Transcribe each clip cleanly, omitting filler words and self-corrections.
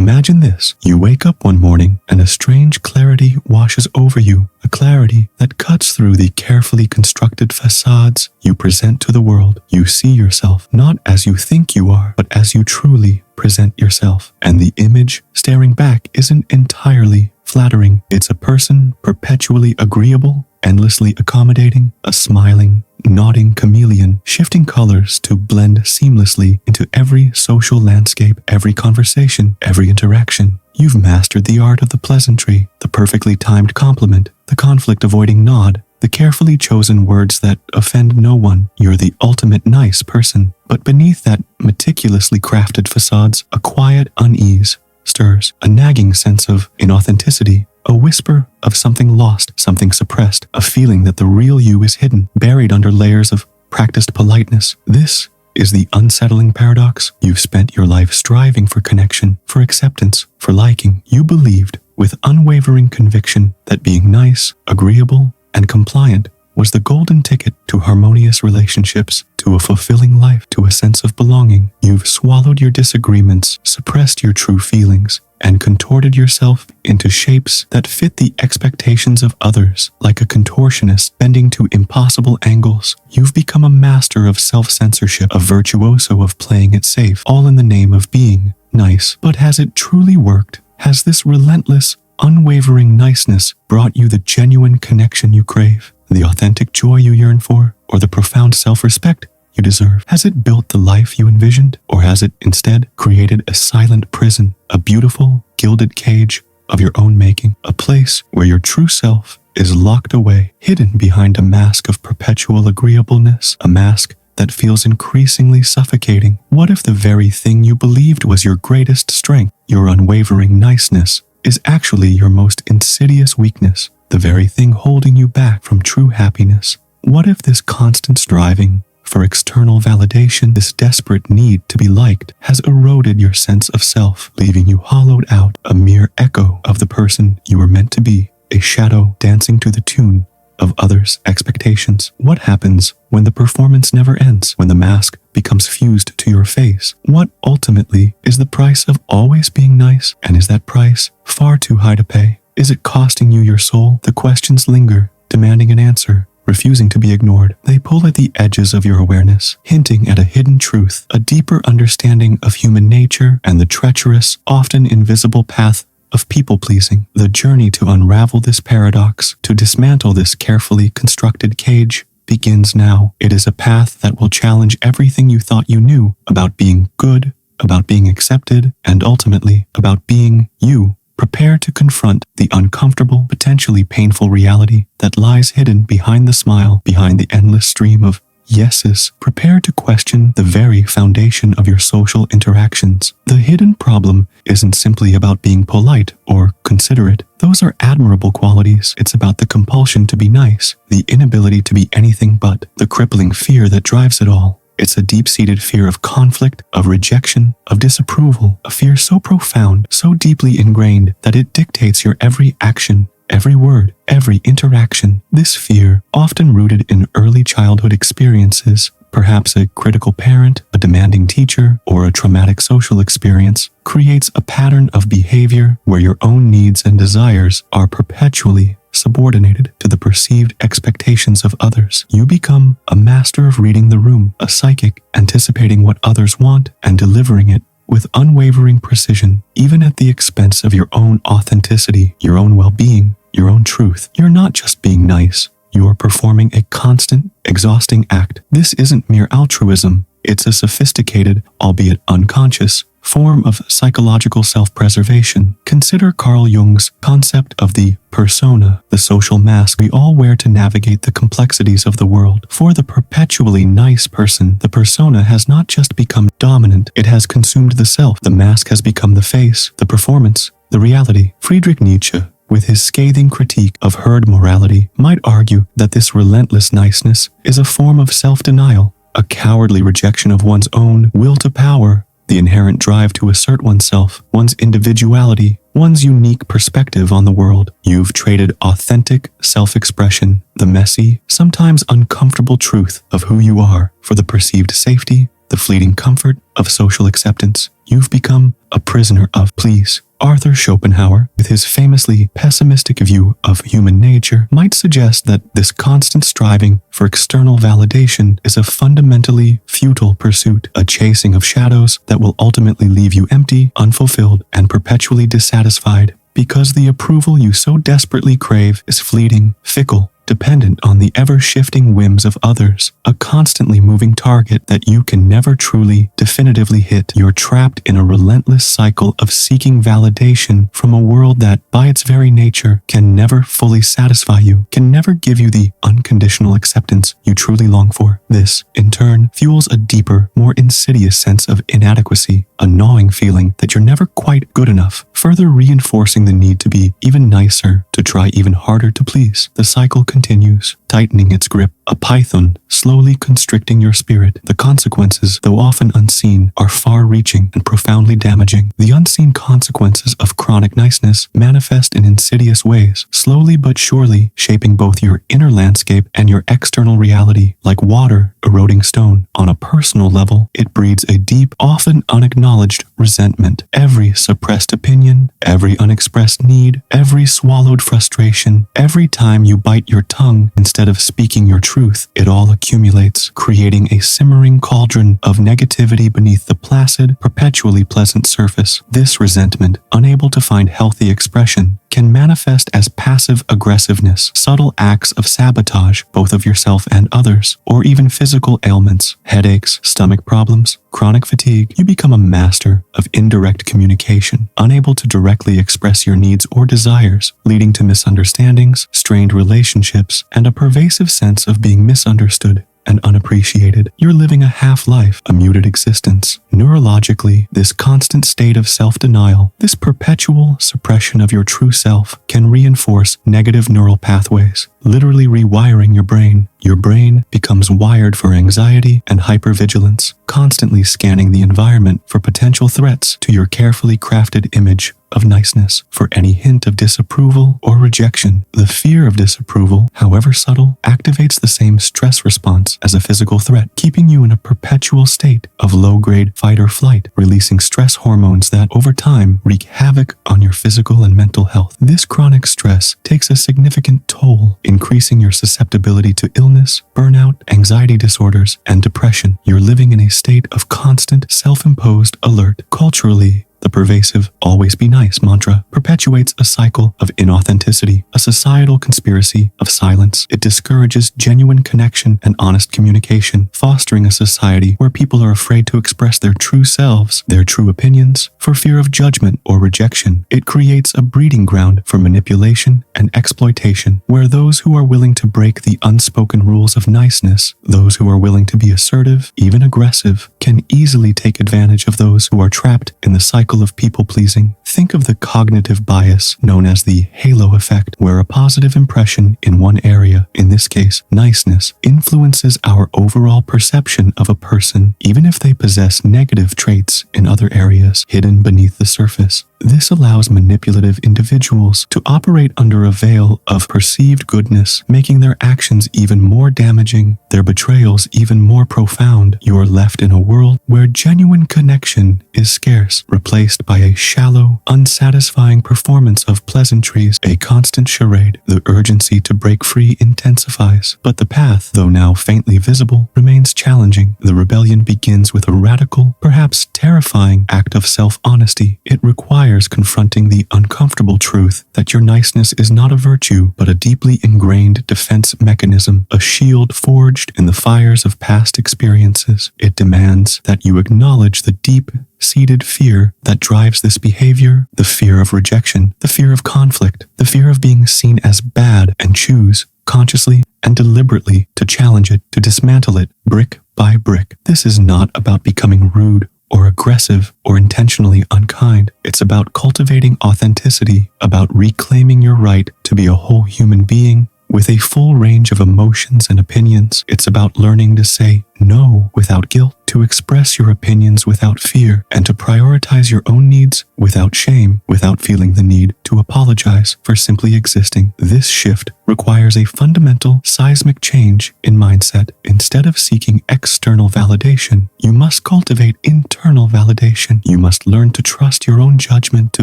Imagine this. You wake up one morning and a strange clarity washes over you, a clarity that cuts through the carefully constructed facades you present to the world. You see yourself not as you think you are, but as you truly present yourself. And the image staring back isn't entirely flattering. It's a person perpetually agreeable, endlessly accommodating, a smiling, nodding chameleon, shifting colors to blend seamlessly into every social landscape, every conversation, every interaction. You've mastered the art of the pleasantry, the perfectly timed compliment, the conflict-avoiding nod, the carefully chosen words that offend no one. You're the ultimate nice person. But beneath that meticulously crafted facades, a quiet unease stirs, a nagging sense of inauthenticity, a whisper of something lost, something suppressed, a feeling that the real you is hidden, buried under layers of practiced politeness. This is the unsettling paradox. You've spent your life striving for connection, for acceptance, for liking. You believed with unwavering conviction that being nice, agreeable, and compliant was the golden ticket to harmonious relationships, to a fulfilling life, to a sense of belonging. You've swallowed your disagreements, suppressed your true feelings, and contorted yourself into shapes that fit the expectations of others, like a contortionist bending to impossible angles. You've become a master of self-censorship, a virtuoso of playing it safe, all in the name of being nice. But has it truly worked? Has this relentless, unwavering niceness brought you the genuine connection you crave, the authentic joy you yearn for, or the profound self-respect you deserve? Has it built the life you envisioned, or has it instead created a silent prison, a beautiful, gilded cage of your own making, a place where your true self is locked away, hidden behind a mask of perpetual agreeableness, a mask that feels increasingly suffocating? What if the very thing you believed was your greatest strength, your unwavering niceness, is actually your most insidious weakness, the very thing holding you back from true happiness? What if this constant striving for external validation, this desperate need to be liked, has eroded your sense of self, leaving you hollowed out, a mere echo of the person you were meant to be, a shadow dancing to the tune of others' expectations? What happens when the performance never ends, when the mask becomes fused to your face? What ultimately is the price of always being nice? And is that price far too high to pay? Is it costing you your soul? The questions linger, demanding an answer, refusing to be ignored. They pull at the edges of your awareness, hinting at a hidden truth, a deeper understanding of human nature and the treacherous, often invisible path of people-pleasing. The journey to unravel this paradox, to dismantle this carefully constructed cage, begins now. It is a path that will challenge everything you thought you knew about being good, about being accepted, and ultimately about being you. Prepare to confront the uncomfortable, potentially painful reality that lies hidden behind the smile, behind the endless stream of yeses. Prepare to question the very foundation of your social interactions. The hidden problem isn't simply about being polite or considerate. Those are admirable qualities. It's about the compulsion to be nice, the inability to be anything but, the crippling fear that drives it all. It's a deep-seated fear of conflict, of rejection, of disapproval, a fear so profound, so deeply ingrained that it dictates your every action, every word, every interaction. This fear, often rooted in early childhood experiences, perhaps a critical parent, a demanding teacher, or a traumatic social experience, creates a pattern of behavior where your own needs and desires are perpetually subordinated to the perceived expectations of others. You become a master of reading the room, a psychic, anticipating what others want and delivering it with unwavering precision, even at the expense of your own authenticity, your own well-being, your own truth. You're not just being nice. You're performing a constant, exhausting act. This isn't mere altruism. It's a sophisticated, albeit unconscious, form of psychological self-preservation. Consider Carl Jung's concept of the persona, the social mask we all wear to navigate the complexities of the world. For the perpetually nice person, the persona has not just become dominant, it has consumed the self. The mask has become the face, the performance, the reality. Friedrich Nietzsche, with his scathing critique of herd morality, might argue that this relentless niceness is a form of self-denial, a cowardly rejection of one's own will to power, the inherent drive to assert oneself, one's individuality, one's unique perspective on the world. You've traded authentic self-expression, the messy, sometimes uncomfortable truth of who you are, for the perceived safety the fleeting comfort of social acceptance. You've become a prisoner of please. Arthur Schopenhauer, with his famously pessimistic view of human nature, might suggest that this constant striving for external validation is a fundamentally futile pursuit, a chasing of shadows that will ultimately leave you empty, unfulfilled, and perpetually dissatisfied. Because the approval you so desperately crave is fleeting, fickle, dependent on the ever-shifting whims of others, a constantly moving target that you can never truly, definitively hit. You're trapped in a relentless cycle of seeking validation from a world that, by its very nature, can never fully satisfy you, can never give you the unconditional acceptance you truly long for. This, in turn, fuels a deeper, more insidious sense of inadequacy, a gnawing feeling that you're never quite good enough, further reinforcing the need to be even nicer, to try even harder to please. The cycle continues, tightening its grip, a python slowly constricting your spirit. The consequences, though often unseen, are far-reaching and profoundly damaging. The unseen consequences of chronic niceness manifest in insidious ways, slowly but surely shaping both your inner landscape and your external reality. Like water eroding stone, on a personal level, it breeds a deep, often unacknowledged resentment. Every suppressed opinion, every unexpressed need, every swallowed frustration, every time you bite your tongue instead of speaking your truth, it all accumulates, creating a simmering cauldron of negativity beneath the placid, perpetually pleasant surface. This resentment, unable to find healthy expression, can manifest as passive aggressiveness, subtle acts of sabotage, both of yourself and others, or even physical ailments, headaches, stomach problems, chronic fatigue. You become a master of indirect communication, unable to directly express your needs or desires, leading to misunderstandings, strained relationships, and a pervasive sense of being misunderstood and unappreciated. You're living a half-life, a muted existence. Neurologically, this constant state of self-denial, this perpetual suppression of your true self, can reinforce negative neural pathways, literally rewiring your brain. Your brain becomes wired for anxiety and hypervigilance, constantly scanning the environment for potential threats to your carefully crafted image of niceness. For any hint of disapproval or rejection, the fear of disapproval, however subtle, activates the same stress response as a physical threat, keeping you in a perpetual state of low-grade fight or flight, releasing stress hormones that, over time, wreak havoc on your physical and mental health. This chronic stress takes a significant toll, increasing your susceptibility to illness, burnout, anxiety disorders, and depression. You're living in a state of constant, self-imposed alert. Culturally, the pervasive "always be nice" mantra perpetuates a cycle of inauthenticity, a societal conspiracy of silence. It discourages genuine connection and honest communication, fostering a society where people are afraid to express their true selves, their true opinions, for fear of judgment or rejection. It creates a breeding ground for manipulation and exploitation, where those who are willing to break the unspoken rules of niceness, those who are willing to be assertive, even aggressive, can easily take advantage of those who are trapped in the cycle of people-pleasing. Think of the cognitive bias known as the halo effect, where a positive impression in one area, in this case niceness, influences our overall perception of a person, even if they possess negative traits in other areas hidden beneath the surface. This allows manipulative individuals to operate under a veil of perceived goodness, making their actions even more damaging, their betrayals even more profound. You are left in a world where genuine connection is scarce, replaced by a shallow, unsatisfying performance of pleasantries, a constant charade. The urgency to break free intensifies, but the path, though now faintly visible, remains challenging. The rebellion begins with a radical, perhaps terrifying, act of self-honesty. It requires confronting the uncomfortable truth that your niceness is not a virtue, but a deeply ingrained defense mechanism, a shield forged in the fires of past experiences. It demands that you acknowledge the deep-seated fear that drives this behavior, the fear of rejection, the fear of conflict, the fear of being seen as bad, and choose, consciously and deliberately, to challenge it, to dismantle it, brick by brick. This is not about becoming rude or aggressive or intentionally unkind. It's about cultivating authenticity, about reclaiming your right to be a whole human being with a full range of emotions and opinions. It's about learning to say no without guilt, to express your opinions without fear, and to prioritize your own needs without shame, without feeling the need to apologize for simply existing. This shift requires a fundamental seismic change in mindset. Instead of seeking external validation, you must cultivate internal validation. You must learn to trust your own judgment, to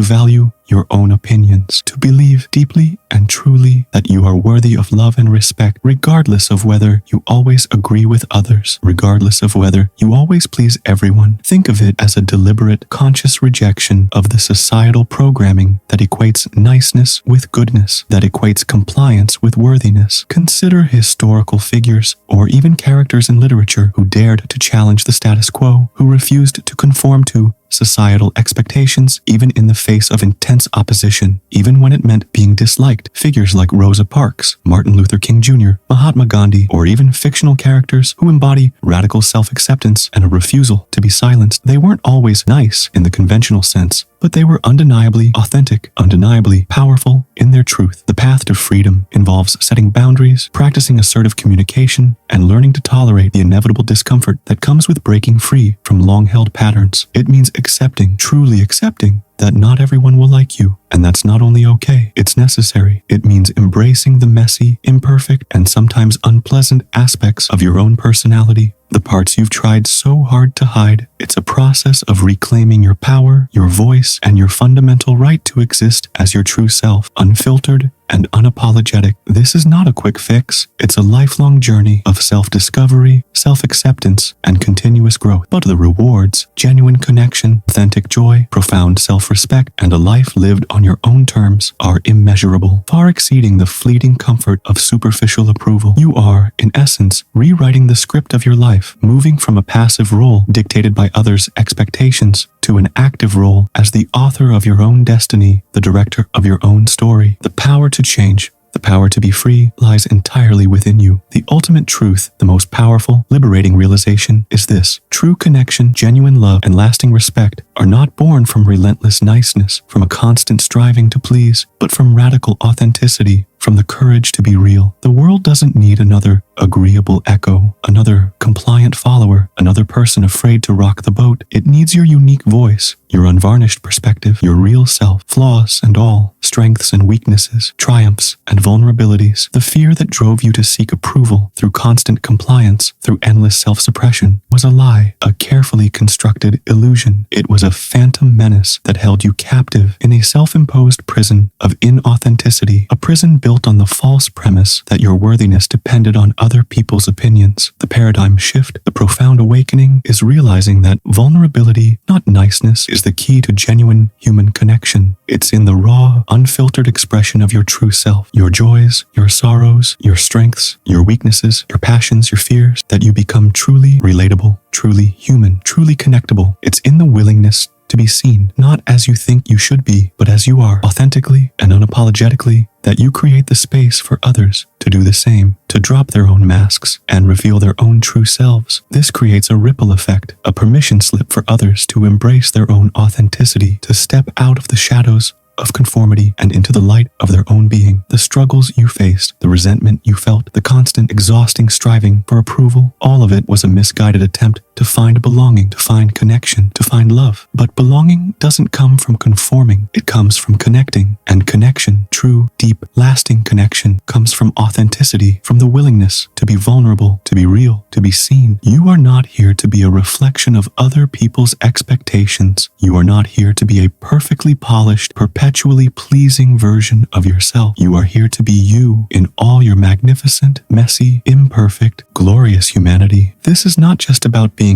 value your own opinions, to believe deeply and truly that you are worthy of love and respect, regardless of whether you always agree with others, regardless of whether you always please everyone. Think of it as a deliberate, conscious rejection of the societal programming that equates niceness with goodness, that equates compliance with worthiness. Consider historical figures or even characters in literature who dared to challenge the status quo, who refused to conform to societal expectations, even in the face of intense opposition, even when it meant being disliked. Figures like Rosa Parks, Martin Luther King Jr., Mahatma Gandhi, or even fictional characters who embody radical self-acceptance and a refusal to be silenced. They weren't always nice in the conventional sense, but they were undeniably authentic, undeniably powerful in their truth. The path to freedom involves setting boundaries, practicing assertive communication, and learning to tolerate the inevitable discomfort that comes with breaking free from long-held patterns. It means accepting, truly accepting, that not everyone will like you, and that's not only okay, it's necessary. It means embracing the messy, imperfect, and sometimes unpleasant aspects of your own personality, the parts you've tried so hard to hide. It's a process of reclaiming your power, your voice, and your fundamental right to exist as your true self, unfiltered and unapologetic. This is not a quick fix. It's a lifelong journey of self-discovery, self-acceptance, and continuous growth. But the rewards, genuine connection, authentic joy, profound self-respect, and a life lived on your own terms are immeasurable, far exceeding the fleeting comfort of superficial approval. You are, in essence, rewriting the script of your life, moving from a passive role dictated by others' expectations to an active role as the author of your own destiny, the director of your own story. The power to change, the power to be free, lies entirely within you. The ultimate truth, the most powerful, liberating realization is this: true connection, genuine love, and lasting respect are not born from relentless niceness, from a constant striving to please, but from radical authenticity, from the courage to be real. The world doesn't need another agreeable echo, another compliant follower, another person afraid to rock the boat. It needs your unique voice, your unvarnished perspective, your real self, flaws and all, strengths and weaknesses, triumphs and vulnerabilities. The fear that drove you to seek approval through constant compliance, through endless self-suppression, was a lie, a carefully constructed illusion. It was a phantom menace that held you captive in a self-imposed prison of inauthenticity, a prison built on the false premise that your worthiness depended on other people's opinions. The paradigm shift, the profound awakening, is realizing that vulnerability, not niceness, is the key to genuine human connection. It's in the raw, unfiltered expression of your true self, your joys, your sorrows, your strengths, your weaknesses, your passions, your fears, that you become truly relatable, truly human, truly connectable. It's in the willingness to be seen, not as you think you should be, but as you are, authentically and unapologetically, that you create the space for others to do the same, to drop their own masks and reveal their own true selves. This creates a ripple effect, a permission slip for others to embrace their own authenticity, to step out of the shadows of conformity and into the light of their own being. The struggles you faced, the resentment you felt, the constant exhausting striving for approval, all of it was a misguided attempt to find belonging, to find connection, to find love. But belonging doesn't come from conforming, it comes from connecting. And connection, true, deep, lasting connection, comes from authenticity, from the willingness to be vulnerable, to be real, to be seen. You are not here to be a reflection of other people's expectations. You are not here to be a perfectly polished, perpetually pleasing version of yourself. You are here to be you in all your magnificent, messy, imperfect, glorious humanity. This is not just about being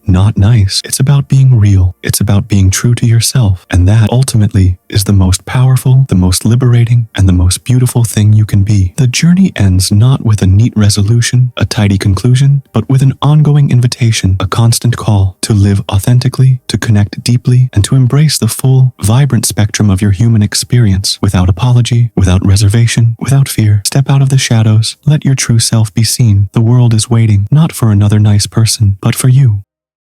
not nice. It's about being real. It's about being true to yourself. And that ultimately is the most powerful, the most liberating, and the most beautiful thing you can be. The journey ends not with a neat resolution, a tidy conclusion, but with an ongoing invitation, a constant call to live authentically, to connect deeply, and to embrace the full, vibrant spectrum of your human experience without apology, without reservation, without fear. Step out of the shadows. Let your true self be seen. The world is waiting, not for another nice person, but for you.